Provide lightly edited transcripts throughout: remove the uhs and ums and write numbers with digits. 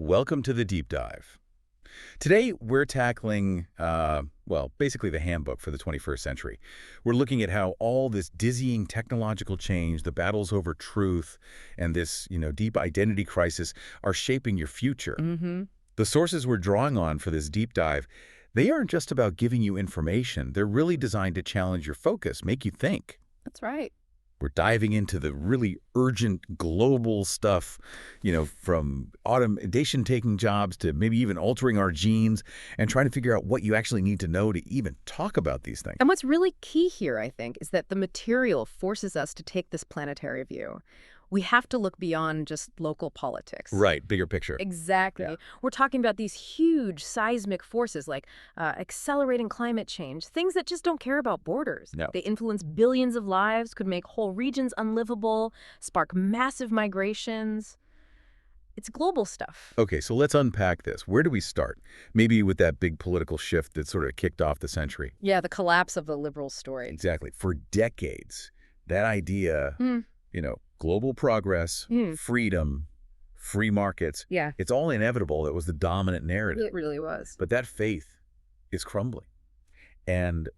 Welcome to the deep dive. Today, we're tackling, basically the handbook for the 21st century. We're looking at how all this dizzying technological change, the battles over truth, and this, deep identity crisis are shaping your future. The sources we're drawing on for this deep dive, they aren't just about giving you information. They're really designed to challenge your focus, make you think. That's right. We're diving into the really urgent global stuff, from automation-taking jobs to maybe even altering our genes and trying to figure out what you actually need to know to even talk about these things. And what's really key here, I think, is that the material forces us to take this planetary view. We have to look beyond just local politics. Right, bigger picture. Exactly. Yeah. We're talking about these huge seismic forces like accelerating climate change, things that just don't care about borders. No. They influence billions of lives, could make whole regions unlivable, spark massive migrations. It's global stuff. Okay, so let's unpack this. Where do we start? Maybe with that big political shift that sort of kicked off the century. Yeah, the collapse of the liberal story. Exactly. For decades, that idea, global progress, freedom, free markets, Yeah, it's all inevitable. It was the dominant narrative. it really was. But that faith is crumbling. And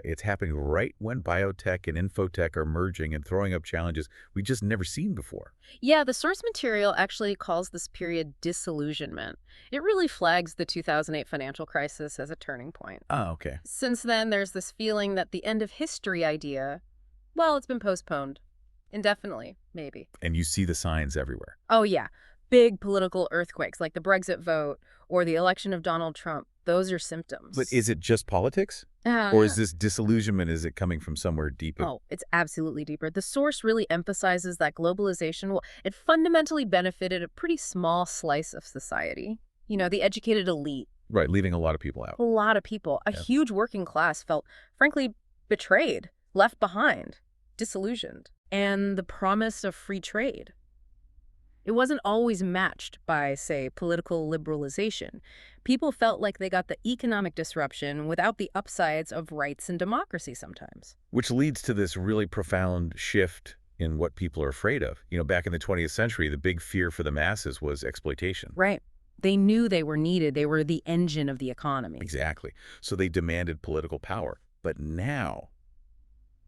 it's happening right when biotech and infotech are merging and throwing up challenges we just never seen before. Yeah, the source material actually calls this period disillusionment. It really flags the 2008 financial crisis as a turning point. Oh, okay. Since then, there's this feeling that the end of history idea, well, it's been postponed. Indefinitely, maybe. And you see the signs everywhere. Oh, yeah. Big political earthquakes like the Brexit vote or the election of Donald Trump. Those are symptoms. But is it just politics? Or is this disillusionment, is it coming from somewhere deeper? Oh, it's absolutely deeper. The source really emphasizes that globalization, well, it fundamentally benefited a pretty small slice of society. The educated elite. Right, leaving a lot of people out. A lot of people. A Yeah. huge working class felt, frankly, betrayed, left behind, disillusioned. And the promise of free trade. It wasn't always matched by, say, political liberalization. People felt like they got the economic disruption without the upsides of rights and democracy sometimes. Which leads to this really profound shift in what people are afraid of. Back in the 20th century, the big fear for the masses was exploitation. Right. They knew they were needed. They were the engine of the economy. Exactly. So they demanded political power. But now,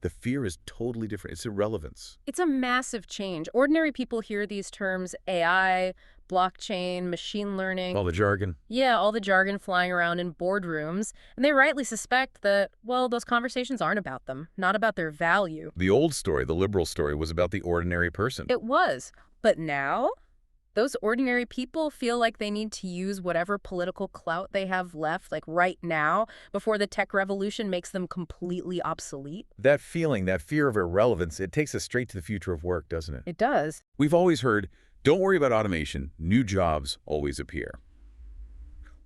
the fear is totally different. It's irrelevance. It's a massive change. Ordinary people hear these terms, AI, blockchain, machine learning. All the jargon. Yeah, all the jargon flying around in boardrooms. And they rightly suspect that, well, those conversations aren't about them, not about their value. The old story, the liberal story, was about the ordinary person. It was. But now, those ordinary people feel like they need to use whatever political clout they have left, like right now, before the tech revolution makes them completely obsolete. That feeling, that fear of irrelevance, it takes us straight to the future of work, doesn't it? It does. We've always heard, don't worry about automation, new jobs always appear.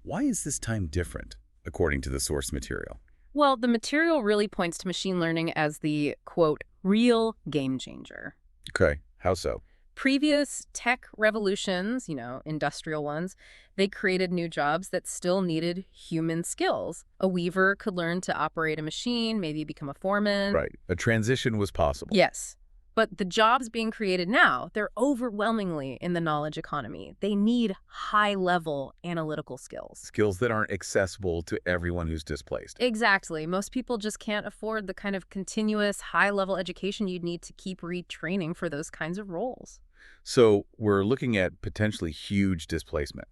Why is this time different, according to the source material? Well, the material really points to machine learning as the, quote, real game changer. Okay, how so? Previous tech revolutions, industrial ones, they created new jobs that still needed human skills. A weaver could learn to operate a machine, maybe become a foreman. Right, a transition was possible. Yes. But the jobs being created now, they're overwhelmingly in the knowledge economy. They need high-level analytical skills. Skills that aren't accessible to everyone who's displaced. Exactly. Most people just can't afford the kind of continuous high-level education you'd need to keep retraining for those kinds of roles. So we're looking at potentially huge displacement.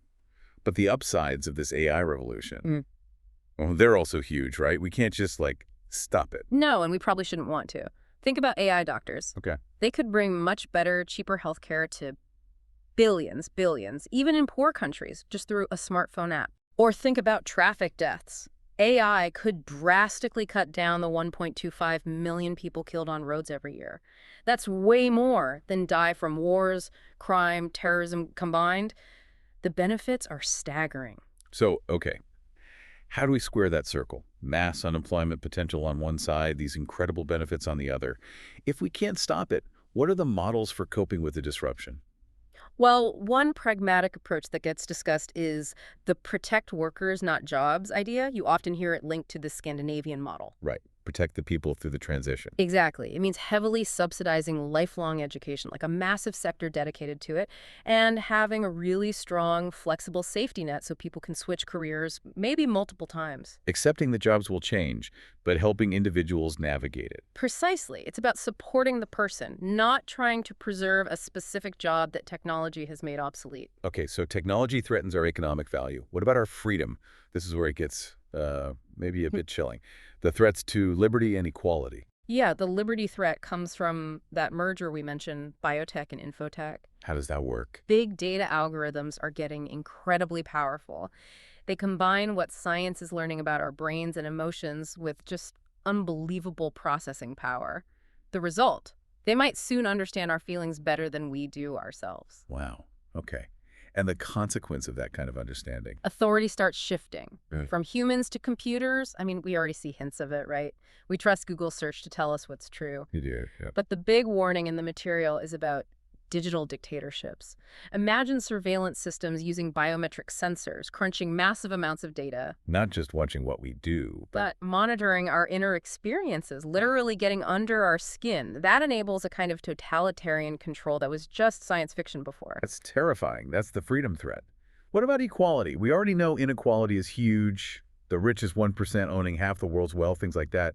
But the upsides of this AI revolution, well, they're also huge, right? We can't just, stop it. No, and we probably shouldn't want to. Think about AI doctors. Okay. They could bring much better, cheaper healthcare to billions, even in poor countries, just through a smartphone app. Or think about traffic deaths. AI could drastically cut down the 1.25 million people killed on roads every year. That's way more than die from wars, crime, terrorism combined. The benefits are staggering. So, okay. How do we square that circle? Mass unemployment potential on one side, these incredible benefits on the other. If we can't stop it, what are the models for coping with the disruption? Well, one pragmatic approach that gets discussed is the protect workers, not jobs idea. You often hear it linked to the Scandinavian model. Right. protect the people through the transition. Exactly. It means heavily subsidizing lifelong education, like a massive sector dedicated to it, and having a really strong, flexible safety net so people can switch careers maybe multiple times. Accepting that jobs will change, but helping individuals navigate it. Precisely. It's about supporting the person, not trying to preserve a specific job that technology has made obsolete. Okay, so technology threatens our economic value. What about our freedom? This is where it gets maybe a bit chilling. The threats to liberty and equality. Yeah, the liberty threat comes from that merger we mentioned, biotech and infotech. How does that work? Big data algorithms are getting incredibly powerful. They combine what science is learning about our brains and emotions with just unbelievable processing power. The result, they might soon understand our feelings better than we do ourselves. Wow. Okay. And the consequence of that kind of understanding. Authority starts shifting Right. from humans to computers. I mean, we already see hints of it, right? We trust Google search to tell us what's true. You do, yeah. But the big warning in the material is about digital dictatorships. Imagine surveillance systems using biometric sensors, crunching massive amounts of data, Not just watching what we do, but but monitoring our inner experiences, literally getting under our skin. That enables a kind of totalitarian control that was just science fiction before. that's terrifying. That's the freedom threat. What about equality? We already know inequality is huge. The richest 1% owning half the world's wealth, things like that.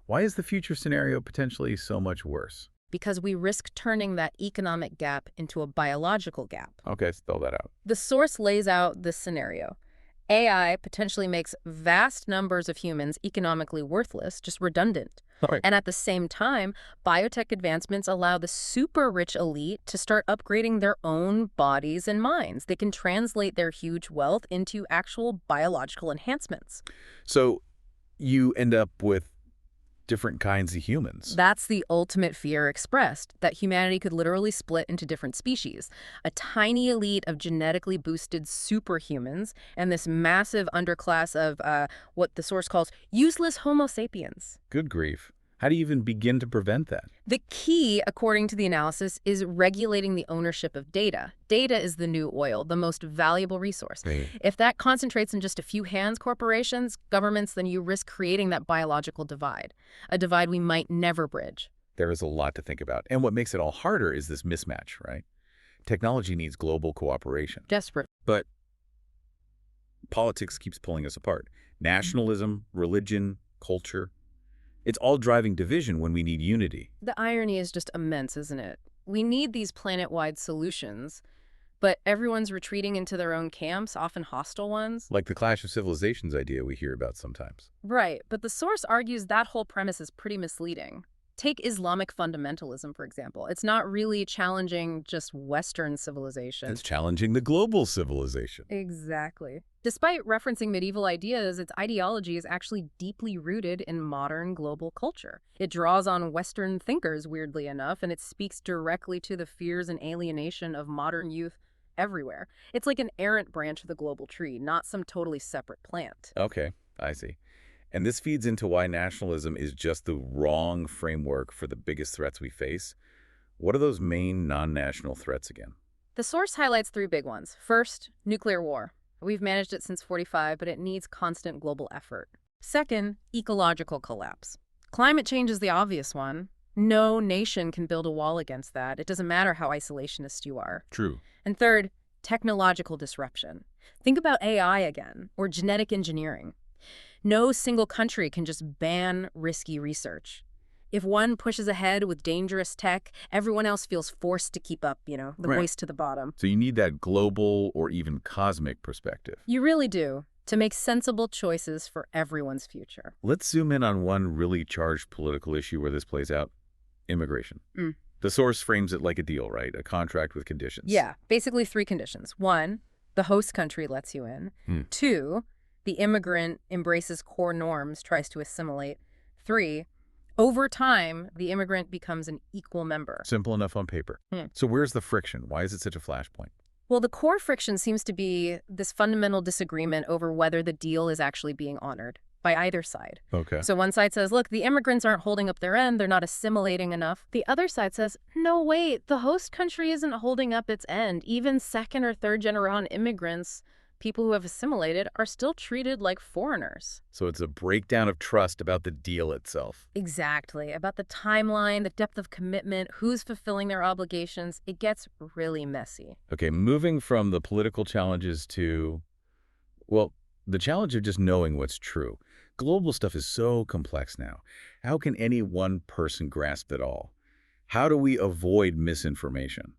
Why is the future scenario potentially so much worse? Because we risk turning that economic gap into a biological gap. Okay, spell that out. The source lays out this scenario. AI potentially makes vast numbers of humans economically worthless, just redundant. Right. And at the same time, biotech advancements allow the super rich elite to start upgrading their own bodies and minds. They can translate their huge wealth into actual biological enhancements. So you end up with different kinds of humans. That's the ultimate fear expressed, that humanity could literally split into different species. A tiny elite of genetically boosted superhumans and this massive underclass of what the source calls useless Homo sapiens. Good grief. How do you even begin to prevent that? The key, according to the analysis, is regulating the ownership of data. Data is the new oil, the most valuable resource. Right. If that concentrates in just a few hands, corporations, governments, then you risk creating that biological divide, a divide we might never bridge. There is a lot to think about. And what makes it all harder is this mismatch, right? Technology needs global cooperation. Desperate. But politics keeps pulling us apart. Nationalism, religion, culture. It's all driving division when we need unity. The irony is just immense, isn't it? We need these planet-wide solutions, but everyone's retreating into their own camps, often hostile ones. Like the clash of civilizations idea we hear about sometimes. Right, but the source argues that whole premise is pretty misleading. Take Islamic fundamentalism, for example. It's not really challenging just Western civilization. It's challenging the global civilization. Exactly. Despite referencing medieval ideas, its ideology is actually deeply rooted in modern global culture. It draws on Western thinkers, weirdly enough, and it speaks directly to the fears and alienation of modern youth everywhere. It's like an errant branch of the global tree, not some totally separate plant. Okay, I see. And this feeds into why nationalism is just the wrong framework for the biggest threats we face. What are those main non-national threats again? The source highlights three big ones. First, nuclear war. We've managed it since '45, but it needs constant global effort. Second, ecological collapse. Climate change is the obvious one. No nation can build a wall against that. It doesn't matter how isolationist you are. True. And third, technological disruption. Think about AI again, or genetic engineering. No single country can just ban risky research. If one pushes ahead with dangerous tech, everyone else feels forced to keep up, the Right. race to the bottom. So you need that global or even cosmic perspective. You really do, to make sensible choices for everyone's future. Let's zoom in on one really charged political issue where this plays out. Immigration. The source frames it like a deal, right? A contract with conditions. Yeah, basically three conditions. One, the host country lets you in. Two, the immigrant embraces core norms, tries to assimilate. Three, over time, the immigrant becomes an equal member. Simple enough on paper. So where's the friction? Why is it such a flashpoint? Well, the core friction seems to be this fundamental disagreement over whether the deal is actually being honored by either side. Okay. So one side says, look, the immigrants aren't holding up their end, they're not assimilating enough. The other side says, no, wait, the host country isn't holding up its end. Even second or third generation immigrants, people who have assimilated are still treated like foreigners. So it's a breakdown of trust about the deal itself. Exactly. About the timeline, the depth of commitment, who's fulfilling their obligations, it gets really messy. Okay, moving from the political challenges to, well, the challenge of just knowing what's true. Global stuff is so complex now. How can any one person grasp it all? How do we avoid misinformation?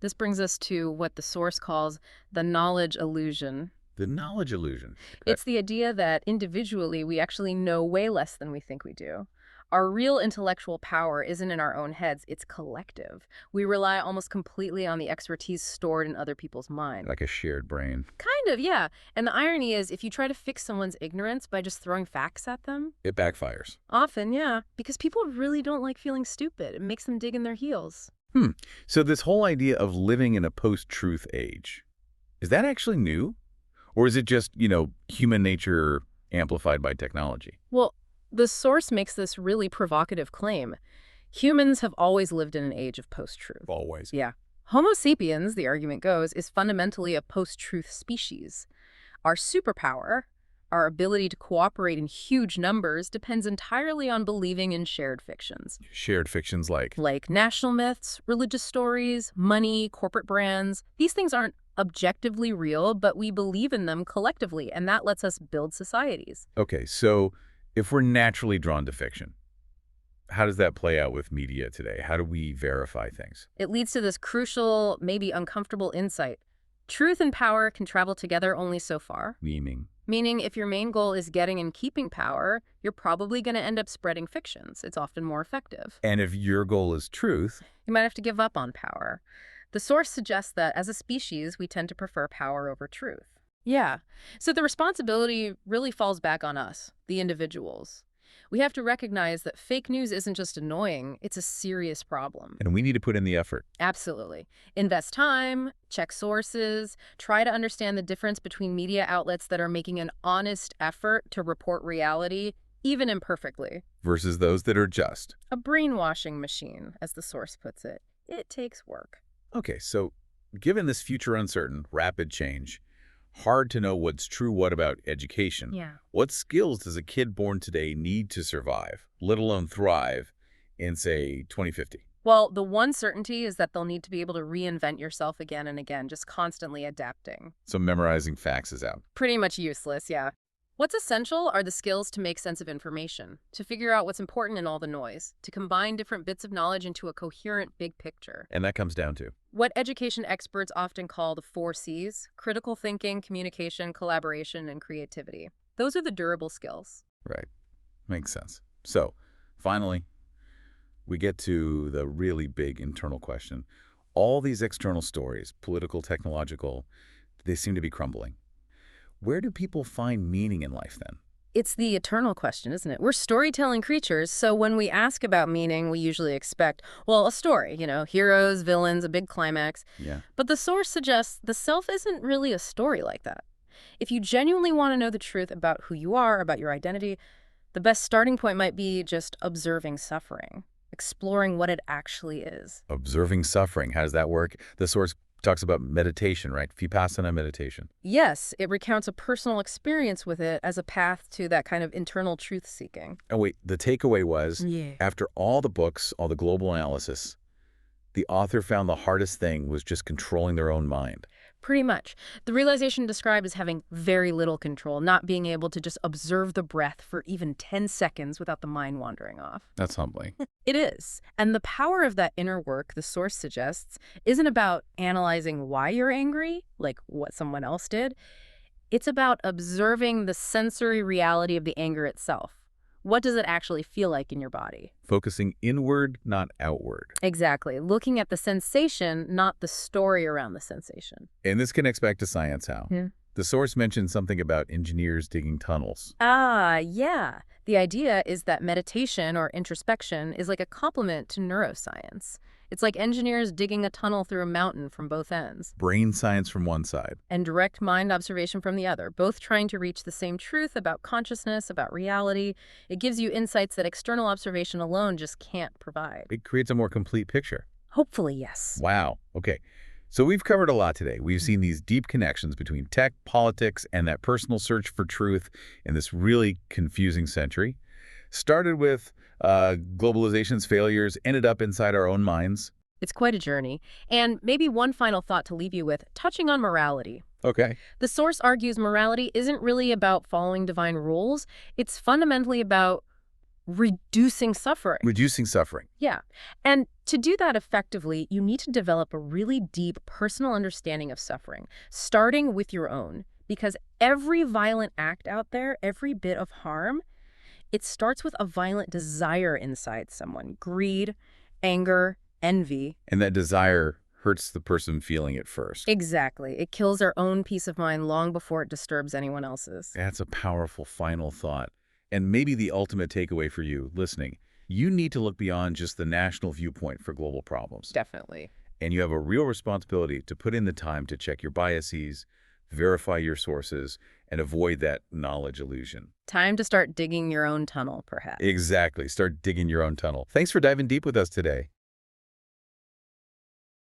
This brings us to what the source calls the knowledge illusion. The knowledge illusion. It's the idea that individually we actually know way less than we think we do. Our real intellectual power isn't in our own heads, it's collective. We rely almost completely on the expertise stored in other people's minds. Like a shared brain. Kind of, yeah. And the irony is, if you try to fix someone's ignorance by just throwing facts at them, It backfires. often, yeah, because people really don't like feeling stupid. It makes them dig in their heels. So this whole idea of living in a post-truth age, is that actually new? Or is it just, human nature amplified by technology? Well, the source makes this really provocative claim. Humans have always lived in an age of post-truth. Always. Yeah. Homo sapiens, the argument goes, is fundamentally a post-truth species. Our superpower, our ability to cooperate in huge numbers, depends entirely on believing in shared fictions. Shared fictions like? Like national myths, religious stories, money, corporate brands. These things aren't objectively real, but we believe in them collectively, and that lets us build societies. Okay, so if we're naturally drawn to fiction, how does that play out with media today? How do we verify things? It leads to this crucial, maybe uncomfortable insight. Truth and power can travel together only so far. Meaning, if your main goal is getting and keeping power, you're probably going to end up spreading fictions. It's often more effective. And if your goal is truth, You might have to give up on power. The source suggests that as a species, we tend to prefer power over truth. Yeah. So the responsibility really falls back on us, the individuals. We have to recognize that fake news isn't just annoying, it's a serious problem. and we need to put in the effort. Absolutely. Invest time, check sources, try to understand the difference between media outlets that are making an honest effort to report reality, even imperfectly. Versus those that are just. A brainwashing machine, as the source puts it. It takes work. Okay, so given this future uncertain, rapid change, hard to know what's true what about education. Yeah. What skills does a kid born today need to survive, let alone thrive, in, say, 2050? Well, the one certainty is that they'll need to be able to reinvent yourself again and again, just constantly adapting. So memorizing facts is out. Pretty much useless, yeah. What's essential are the skills to make sense of information, to figure out what's important in all the noise, to combine different bits of knowledge into a coherent big picture. And that comes down to? What education experts often call the 4 C's: critical thinking, communication, collaboration, and creativity. Those are the durable skills. Right. Makes sense. So, finally, we get to the really big internal question. All these external stories, political, technological, they seem to be crumbling. Where do people find meaning in life then? It's the eternal question, isn't it? We're storytelling creatures, so when we ask about meaning, we usually expect, well, a story, heroes, villains, a big climax. Yeah. But the source suggests the self isn't really a story like that. If you genuinely want to know the truth about who you are, about your identity, the best starting point might be just observing suffering, exploring what it actually is. Observing suffering, how does that work? The source talks about meditation, right? Vipassana meditation. Yes, it recounts a personal experience with it as a path to that kind of internal truth-seeking. And wait, the takeaway was, after all the books, all the global analysis, the author found the hardest thing was just controlling their own mind. Pretty much. The realization described as having very little control, not being able to just observe the breath for even 10 seconds without the mind wandering off. That's humbling. It is. And the power of that inner work, the source suggests, isn't about analyzing why you're angry, like what someone else did. It's about observing the sensory reality of the anger itself. What does it actually feel like in your body? Focusing inward, not outward. Exactly. Looking at the sensation, not the story around the sensation. And this connects back to science, how? Yeah. The source mentioned something about engineers digging tunnels. Yeah. The idea is that meditation or introspection is like a complement to neuroscience. It's like engineers digging a tunnel through a mountain from both ends. Brain science from one side. And direct mind observation from the other, both trying to reach the same truth about consciousness, about reality. It gives you insights that external observation alone just can't provide. It creates a more complete picture. Hopefully, yes. Wow. Okay. So we've covered a lot today. We've seen these deep connections between tech, politics, and that personal search for truth in this really confusing century. Started with globalization's failures, ended up inside our own minds. It's quite a journey. And maybe one final thought to leave you with, touching on morality. Okay. The source argues morality isn't really about following divine rules. It's fundamentally about reducing suffering. Reducing suffering. Yeah. And to do that effectively, you need to develop a really deep personal understanding of suffering, starting with your own. Because every violent act out there, every bit of harm, it starts with a violent desire inside someone. Greed, anger, envy. And that desire hurts the person feeling it first. Exactly. It kills their own peace of mind long before it disturbs anyone else's. That's a powerful final thought. And maybe the ultimate takeaway for you listening. You need to look beyond just the national viewpoint for global problems. Definitely. And you have a real responsibility to put in the time to check your biases, verify your sources, and avoid that knowledge illusion. Time to start digging your own tunnel, perhaps. Exactly. Start digging your own tunnel. Thanks for diving deep with us today.